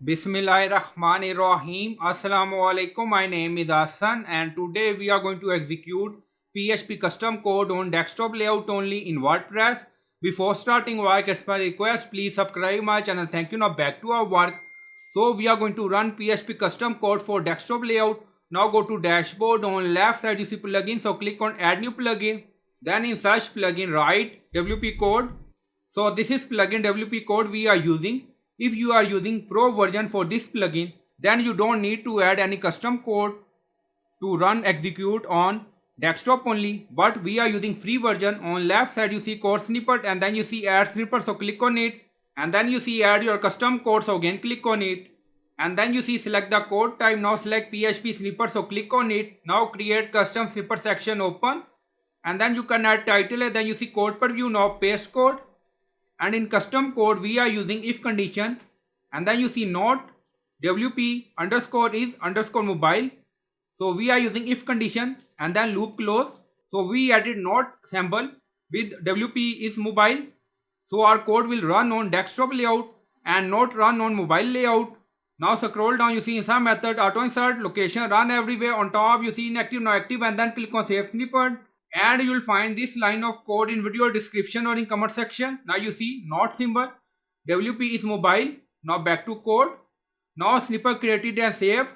Bismillahirrahmanirrahim. Assalamu alaikum. My name is Hassan and today we are going to execute PHP custom code on desktop layout only in WordPress. Before starting work, as per request, please subscribe my channel. Thank you. Now back to our work. So we are going to run PHP custom code for desktop layout. Now go to dashboard. On left side you see plugin. So click on add new plugin. Then in search plugin write wpcode. So this is plugin wpcode we are using. If you are using pro version for this plugin, then you don't need to add any custom code to run execute on desktop only, but we are using free version. On left side you see code snippet and then you see add snippet, so click on it, and then you see add your custom code, so again click on it, and then you see select the code type. Now select PHP snippet, so click on it. Now create custom snippet section, open, and then you can add title, and then you see code preview. Now paste code, and in custom code we are using if condition, and then you see not wp underscore is underscore mobile, so we are using if condition and then loop close. So we added not symbol with wp is mobile, so our code will run on desktop layout and not run on mobile layout. Now scroll down, you see insert method auto insert location run everywhere. On top you see inactive now active, and then click on save snippet, and you will find this line of code in video description or in comment section. Now you see not symbol, wp is mobile. Now back to code. Now snippet created and saved.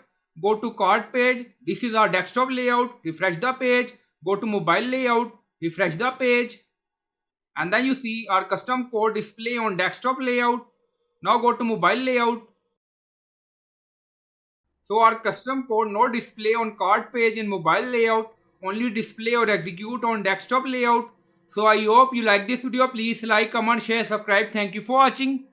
Go to card page. This is our desktop layout. Refresh the page. Go to mobile layout. Refresh the page. And then you see our custom code display on desktop layout. Now go to mobile layout. So our custom code not display on card page in mobile layout, only display or execute on desktop layout. So I hope you like this video. Please like, comment, share, subscribe. Thank you for watching.